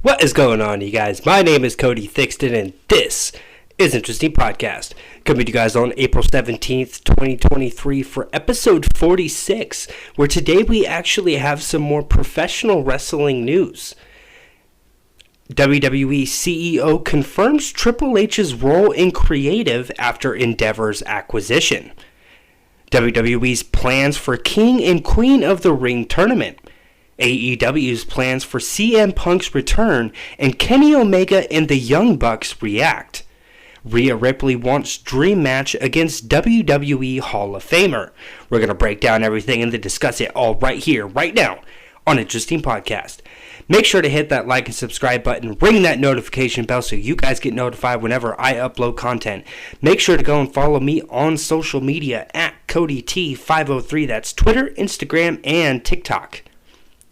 What is going on, you guys? My name is CodyT503 and this is Interesting Podcast. Coming to you guys on April 17th, 2023 for episode 46, where today we actually have some more professional wrestling news. WWE CEO confirms Triple H's role in creative after Endeavor's acquisition. WWE's plans for King and Queen of the Ring tournament. AEW's plans for CM Punk's return, and Kenny Omega and the Young Bucks react. Rhea Ripley wants dream match against WWE Hall of Famer. We're going to break down everything and then discuss it all right here, right now, on Interesting Podcast. Make sure to hit that like and subscribe button, ring that notification bell so you guys get notified whenever I upload content. Make sure to go and follow me on social media at CodyT503. That's Twitter, Instagram, and TikTok.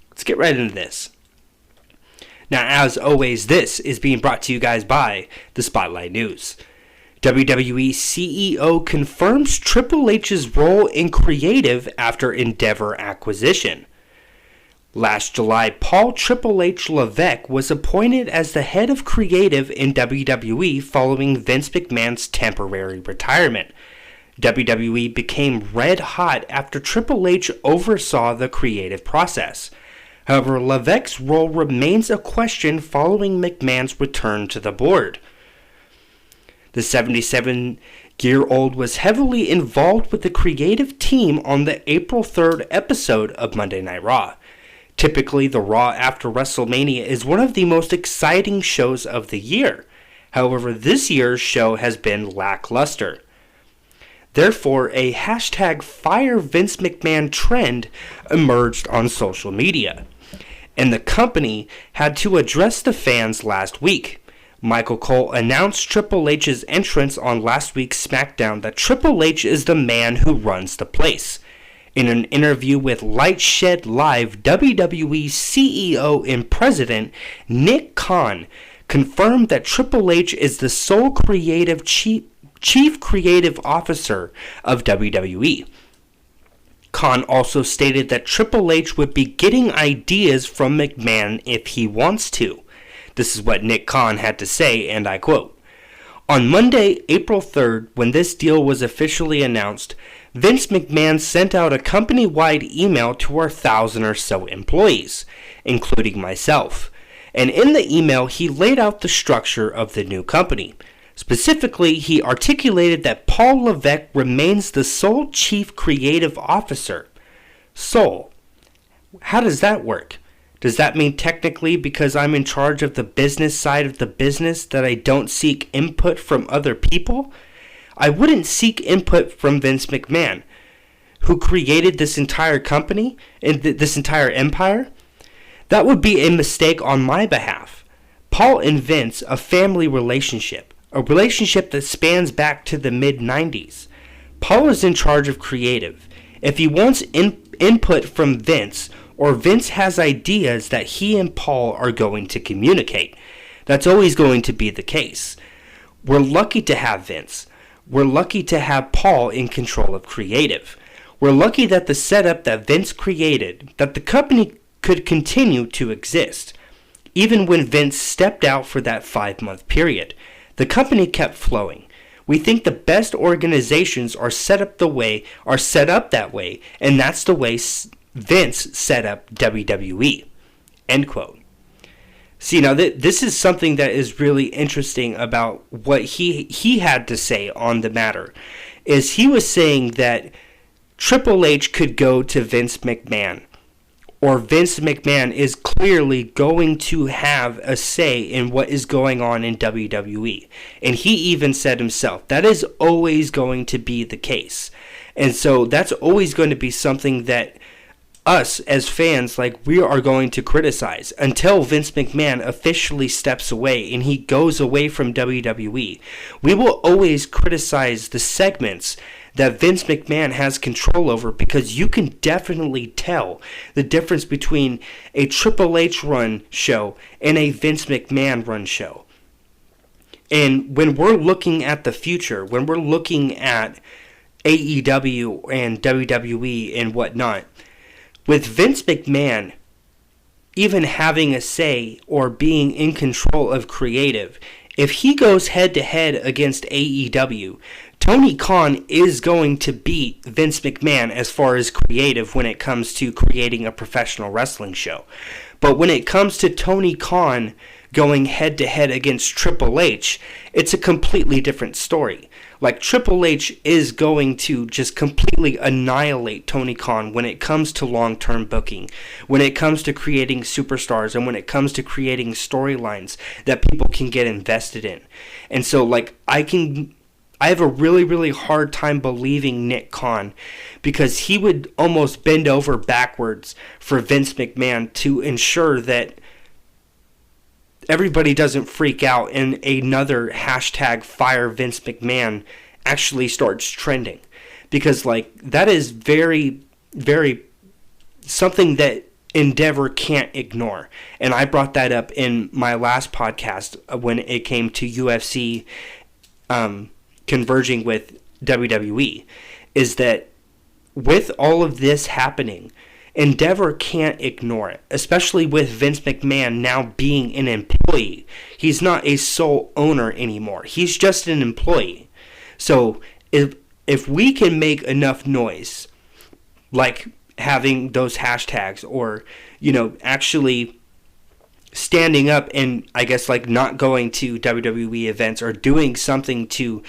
Let's get right into this. Now, as always, this is being brought to you guys by the Spotlight News. WWE CEO confirms Triple H's role in creative after Endeavor acquisition. Last July, Paul Triple H Levesque was appointed as the head of creative in WWE following Vince McMahon's temporary retirement. WWE became red hot after Triple H oversaw the creative process. However, Levesque's role remains a question following McMahon's return to the board. The 77-year-old was heavily involved with the creative team on the April 3rd episode of Monday Night Raw. Typically, the Raw after WrestleMania is one of the most exciting shows of the year. However, this year's show has been lackluster. Therefore, a hashtag Fire Vince McMahon trend emerged on social media, and the company had to address the fans last week. Michael Cole announced Triple H's entrance on last week's SmackDown that Triple H is the man who runs the place. In an interview with Light Shed Live, WWE CEO and President Nick Khan confirmed that Triple H is the sole creative Chief Creative Officer of WWE. Khan also stated that Triple H would be getting ideas from McMahon if he wants to. This is what Nick Khan had to say, and I quote, "On Monday, April 3rd, when this deal was officially announced, Vince McMahon sent out a company-wide email to our 1,000 or so employees, including myself. And in the email, he laid out the structure of the new company. Specifically, he articulated that Paul Levesque remains the sole chief creative officer." Sole. How does that work? Does that mean technically because I'm in charge of the business side of the business that I don't seek input from other people? I wouldn't seek input from Vince McMahon, who created this entire company and this entire empire. That would be a mistake on my behalf. Paul and Vince, a family relationship. A relationship that spans back to the mid-90s. Paul is in charge of creative. If he wants input from Vince, or Vince has ideas that he and Paul are going to communicate, that's always going to be the case. We're lucky to have Vince. We're lucky to have Paul in control of creative. We're lucky that the setup that Vince created, that the company could continue to exist. Even when Vince stepped out for that 5-month period, the company kept flowing. We think the best organizations are set up that way, and that's the way Vince set up WWE. End quote. See, now this is something that is really interesting about what he had to say on the matter. Is he was saying that Triple H could go to Vince McMahon, or Vince McMahon is clearly going to have a say in what is going on in WWE. And he even said himself, that is always going to be the case. And so that's always going to be something that us as fans, we are going to criticize until Vince McMahon officially steps away and he goes away from WWE. We will always criticize the segments that Vince McMahon has control over, because you can definitely tell the difference between a Triple H run show and a Vince McMahon run show. And when we're looking at the future, when we're looking at AEW and WWE and whatnot, with Vince McMahon even having a say or being in control of creative. If he goes head to head against AEW, Tony Khan is going to beat Vince McMahon as far as creative when it comes to creating a professional wrestling show. But when it comes to Tony Khan going head to head against Triple H, it's a completely different story. Like, Triple H is going to just completely annihilate Tony Khan when it comes to long-term booking, when it comes to creating superstars, and when it comes to creating storylines that people can get invested in. And so, like, I have a really, really hard time believing Nick Khan, because he would almost bend over backwards for Vince McMahon to ensure that everybody doesn't freak out and another hashtag fire Vince McMahon actually starts trending. Because, like, that is very, very something that Endeavor can't ignore. And I brought that up in my last podcast when it came to UFC converging with WWE, is that with all of this happening, Endeavor can't ignore it, especially with Vince McMahon now being an employee. He's not a sole owner anymore. He's just an employee. So if we can make enough noise, like having those hashtags, or, you know, actually standing up and, I guess, like, not going to WWE events or doing something to,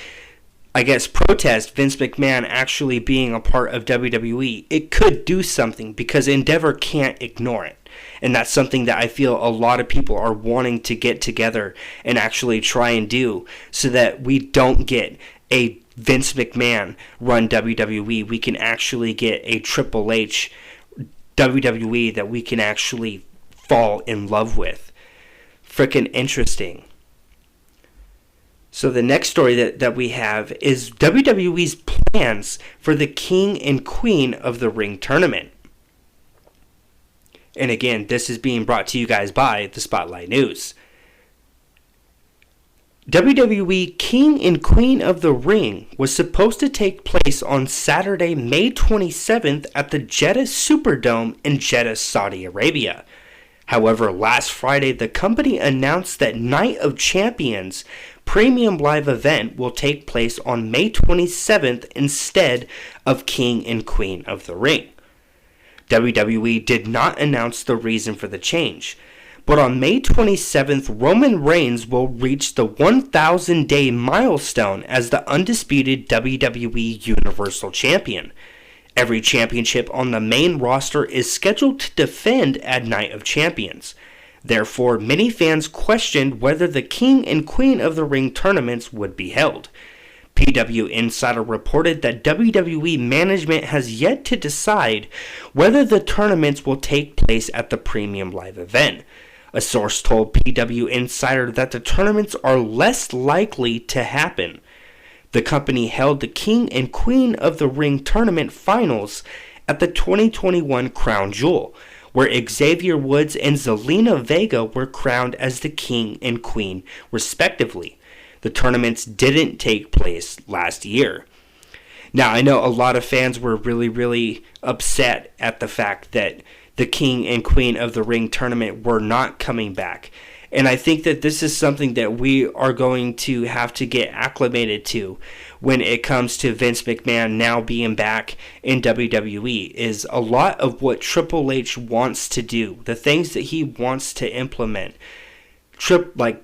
I guess, protest Vince McMahon actually being a part of WWE, it could do something, because Endeavor can't ignore it. And that's something that I feel a lot of people are wanting to get together and actually try and do, so that we don't get a Vince McMahon run WWE. We can actually get a Triple H WWE that we can actually fall in love with. Freaking interesting. So the next story that we have is WWE's plans for the King and Queen of the Ring tournament. And again, this is being brought to you guys by the Spotlight News. WWE King and Queen of the Ring was supposed to take place on Saturday, May 27th at the Jeddah Superdome in Jeddah, Saudi Arabia. However, last Friday, the company announced that Night of Champions premium live event will take place on May 27th instead of King and Queen of the Ring. WWE did not announce the reason for the change, but on May 27th, Roman Reigns will reach the 1,000-day milestone as the undisputed WWE Universal Champion. Every championship on the main roster is scheduled to defend at Night of Champions. Therefore, many fans questioned whether the King and Queen of the Ring tournaments would be held. PW Insider reported that WWE management has yet to decide whether the tournaments will take place at the premium live event. A source told PW Insider that the tournaments are less likely to happen. The company held the King and Queen of the Ring tournament finals at the 2021 Crown Jewel, where Xavier Woods and Zelina Vega were crowned as the King and Queen, respectively. The tournaments didn't take place last year. Now, I know a lot of fans were really, really upset at the fact that the King and Queen of the Ring tournament were not coming back. And I think that this is something that we are going to have to get acclimated to when it comes to Vince McMahon now being back in WWE, is a lot of what Triple H wants to do, the things that he wants to implement. Like,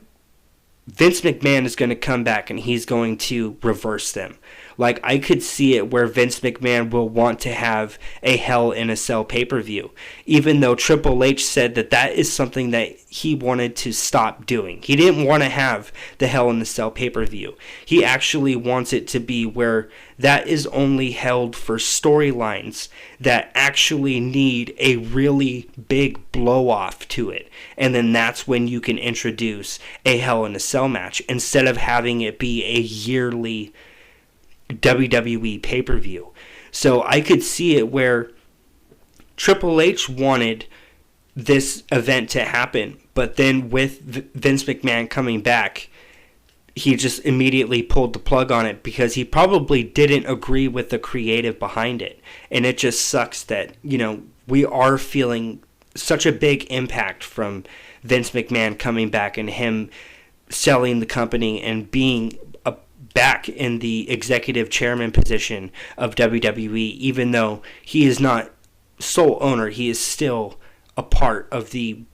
Vince McMahon is going to come back and he's going to reverse them. Like, I could see it where Vince McMahon will want to have a Hell in a Cell pay-per-view, even though Triple H said that that is something that he wanted to stop doing. He didn't want to have the Hell in a Cell pay-per-view. He actually wants it to be where that is only held for storylines that actually need a really big blow-off to it. And then that's when you can introduce a Hell in a Cell match, instead of having it be a yearly WWE pay-per-view. So I could see it where Triple H wanted this event to happen, but then with Vince McMahon coming back, he just immediately pulled the plug on it, because he probably didn't agree with the creative behind it. And it just sucks that, you know, we are feeling such a big impact from Vince McMahon coming back and him selling the company and being back in the executive chairman position of WWE. Even though he is not sole owner, he is still a part of the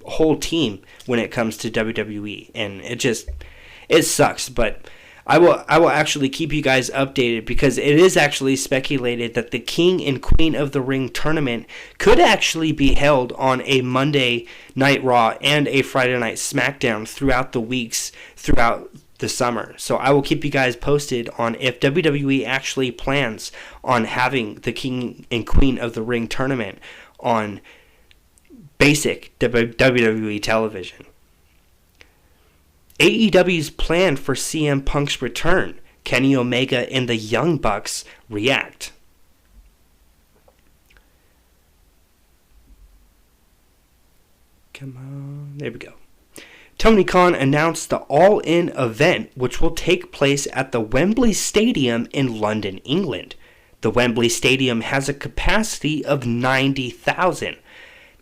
whole team when it comes to WWE, and it sucks. But I will actually keep you guys updated, because it is actually speculated that the King and Queen of the Ring tournament could actually be held on a Monday Night Raw and a Friday Night SmackDown throughout the weeks throughout the summer. So I will keep you guys posted on if WWE actually plans on having the King and Queen of the Ring tournament on basic WWE television. AEW's plan for CM Punk's return. Kenny Omega and the Young Bucks react. Come on, there we go. Tony Khan announced the All In event, which will take place at the Wembley Stadium in London, England. The Wembley Stadium has a capacity of 90,000.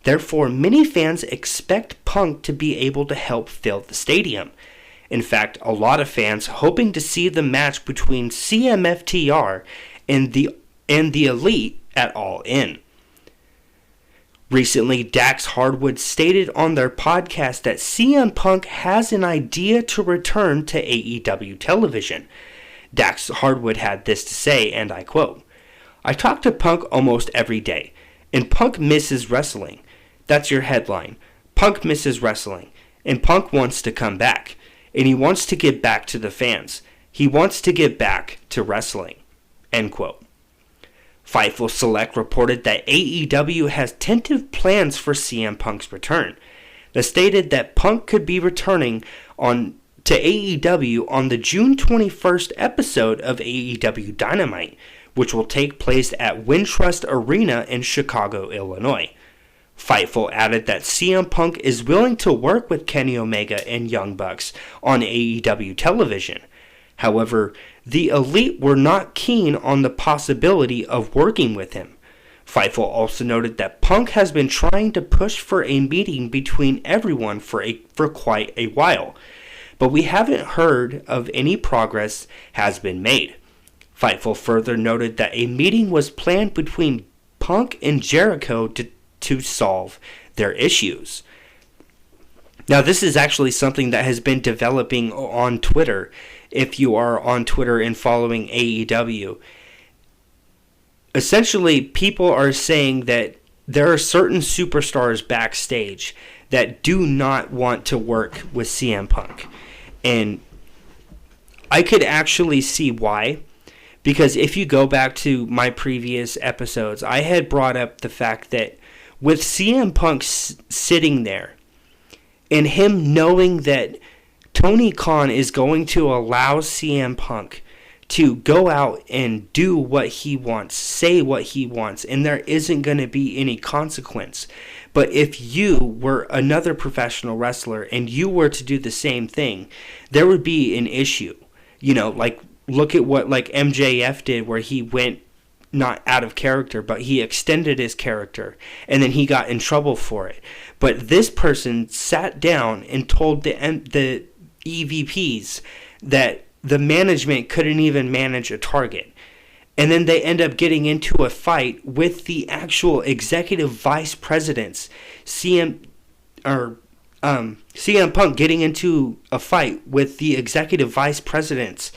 Therefore, many fans expect Punk to be able to help fill the stadium. In fact, a lot of fans hoping to see the match between CMFTR and the Elite at All In. Recently, Dax Hardwood stated on their podcast that CM Punk has an idea to return to AEW television. Dax Hardwood had this to say, and I quote, "I talk to Punk almost every day, and Punk misses wrestling. That's your headline. Punk misses wrestling, and Punk wants to come back, and he wants to get back to the fans. He wants to get back to wrestling." End quote. Fightful Select reported that AEW has tentative plans for CM Punk's return. They stated that Punk could be returning to AEW on the June 21st episode of AEW Dynamite, which will take place at Wintrust Arena in Chicago, Illinois. Fightful added that CM Punk is willing to work with Kenny Omega and Young Bucks on AEW television. However, the Elite were not keen on the possibility of working with him. Fightful also noted that Punk has been trying to push for a meeting between everyone for quite a while, but we haven't heard of any progress has been made. Fightful further noted that a meeting was planned between Punk and Jericho to solve their issues. Now, this is actually something that has been developing on Twitter. If you are on Twitter and following AEW, essentially people are saying that there are certain superstars backstage that do not want to work with CM Punk. And I could actually see why. Because if you go back to my previous episodes, I had brought up the fact that with CM Punk sitting there, and him knowing that Tony Khan is going to allow CM Punk to go out and do what he wants, say what he wants, and there isn't going to be any consequence. But if you were another professional wrestler and you were to do the same thing, there would be an issue. You know, like, look at what like MJF did, where he went not out of character, but he extended his character, and then he got in trouble for it. But this person sat down and told the EVPs that the management couldn't even manage a target. And then they end up getting into a fight with the actual executive vice presidents, CM Punk getting into a fight with the executive vice presidents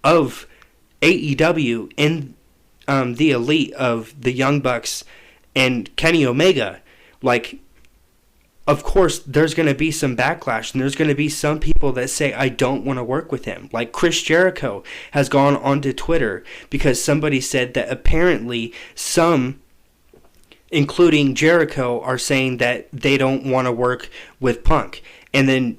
of AEW and the Elite of the Young Bucks and Kenny Omega. Like, of course, there's going to be some backlash, and there's going to be some people that say, I don't want to work with him. Like Chris Jericho has gone onto Twitter because somebody said that apparently some, including Jericho, are saying that they don't want to work with Punk. And then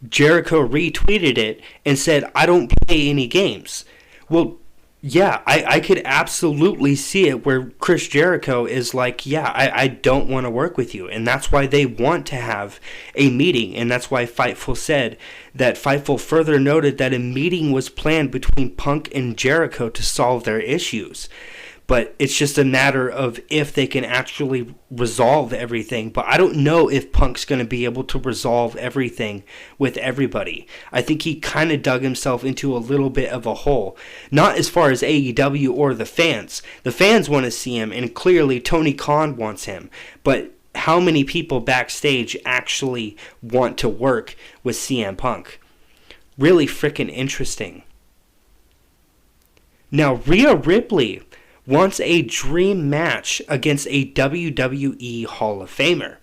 Jericho retweeted it and said, I don't play any games. Well, yeah, I could absolutely see it where Chris Jericho is like, yeah, I don't want to work with you. And that's why they want to have a meeting. And that's why Fightful said that Fightful further noted that a meeting was planned between Punk and Jericho to solve their issues. But it's just a matter of if they can actually resolve everything. But I don't know if Punk's going to be able to resolve everything with everybody. I think he kind of dug himself into a little bit of a hole. Not as far as AEW or the fans. The fans want to see him, and clearly Tony Khan wants him. But how many people backstage actually want to work with CM Punk? Really freaking interesting. Now, Rhea Ripley wants a dream match against a WWE Hall of Famer.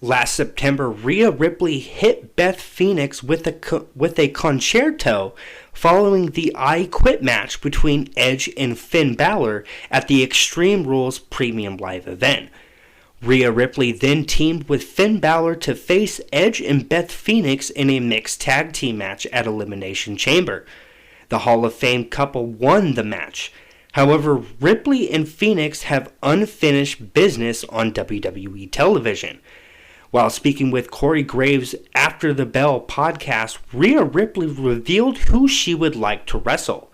Last September, Rhea Ripley hit Beth Phoenix with a concerto following the I Quit match between Edge and Finn Balor at the Extreme Rules Premium Live event. Rhea Ripley then teamed with Finn Balor to face Edge and Beth Phoenix in a mixed tag team match at Elimination Chamber. The Hall of Fame couple won the match. However, Ripley and Phoenix have unfinished business on WWE television. While speaking with Corey Graves after the Bell podcast, Rhea Ripley revealed who she would like to wrestle.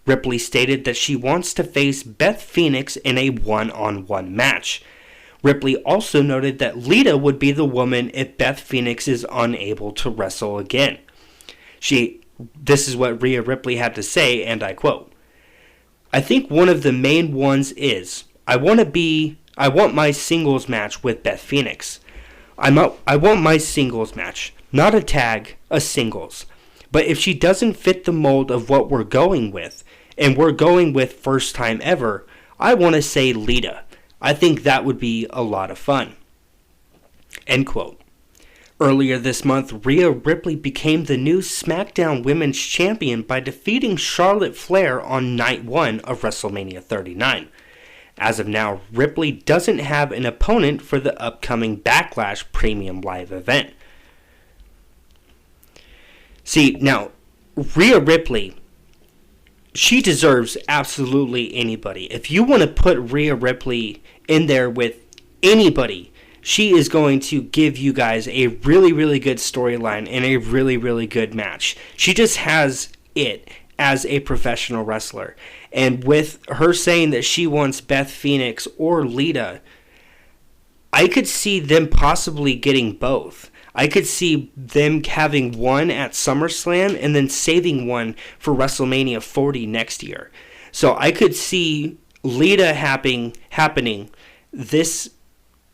Ripley stated that she wants to face Beth Phoenix in a one-on-one match. Ripley also noted that Lita would be the woman if Beth Phoenix is unable to wrestle again. This is what Rhea Ripley had to say, and I quote, "I think one of the main ones is, I want my singles match with Beth Phoenix. I want my singles match, not a tag, a singles. But if she doesn't fit the mold of what we're going with, and we're going with first time ever, I want to say Lita. I think that would be a lot of fun." End quote. Earlier this month, Rhea Ripley became the new SmackDown Women's Champion by defeating Charlotte Flair on Night 1 of WrestleMania 39. As of now, Ripley doesn't have an opponent for the upcoming Backlash Premium Live event. See, now, Rhea Ripley, she deserves absolutely anybody. If you want to put Rhea Ripley in there with anybody, she is going to give you guys a really, really good storyline and a really, really good match. She just has it as a professional wrestler. And with her saying that she wants Beth Phoenix or Lita, I could see them possibly getting both. I could see them having one at SummerSlam and then saving one for WrestleMania 40 next year. So I could see Lita happening this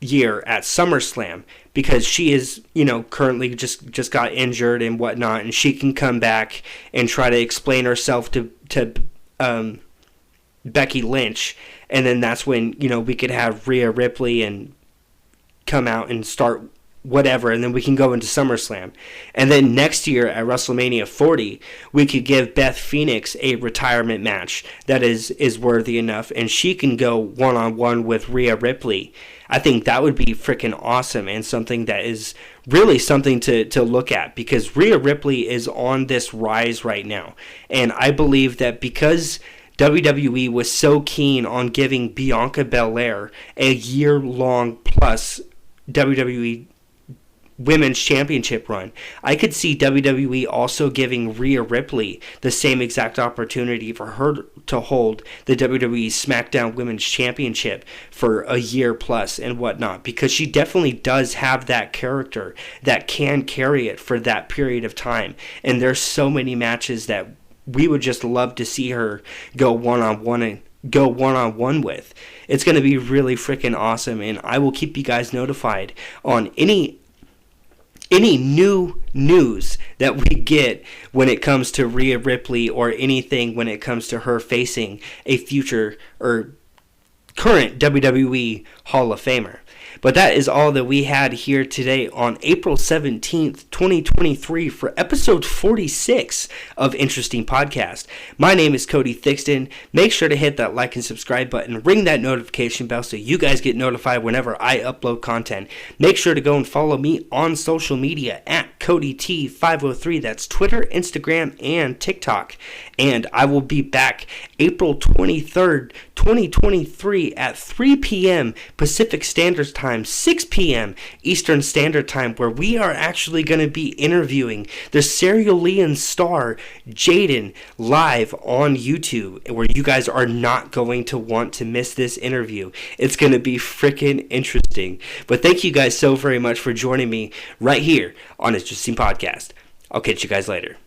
year at SummerSlam because she is, currently just got injured and whatnot, and she can come back and try to explain herself to Becky Lynch, and then that's when, we could have Rhea Ripley and come out and start whatever, and then we can go into SummerSlam. And then next year at WrestleMania 40, we could give Beth Phoenix a retirement match that is worthy enough, and she can go one-on-one with Rhea Ripley. I think that would be freaking awesome and something that is really something to look at, because Rhea Ripley is on this rise right now. And I believe that because WWE was so keen on giving Bianca Belair a year-long plus WWE Women's Championship run, I could see WWE also giving Rhea Ripley the same exact opportunity for her to hold the WWE SmackDown Women's Championship for a year plus and whatnot, because she definitely does have that character that can carry it for that period of time. And there's so many matches that we would just love to see her go one-on-one with. It's going to be really freaking awesome, and I will keep you guys notified on any new news that we get when it comes to Rhea Ripley, or anything when it comes to her facing a future or current WWE Hall of Famer. But that is all that we had here today on April 17th, 2023 for episode 46 of Interesting Podcast. My name is Cody Thixton. Make sure to hit that like and subscribe button. Ring that notification bell so you guys get notified whenever I upload content. Make sure to go and follow me on social media at CodyT503. That's Twitter, Instagram, and TikTok. And I will be back April 23rd, 2023 2023 at 3 p.m. Pacific Standard Time, 6 p.m. Eastern Standard Time, where we are actually going to be interviewing the Cerulean star Jaden live on YouTube, where you guys are not going to want to miss this interview. It's going to be freaking interesting. But thank you guys so very much for joining me right here on Interesting Podcast. I'll catch you guys later.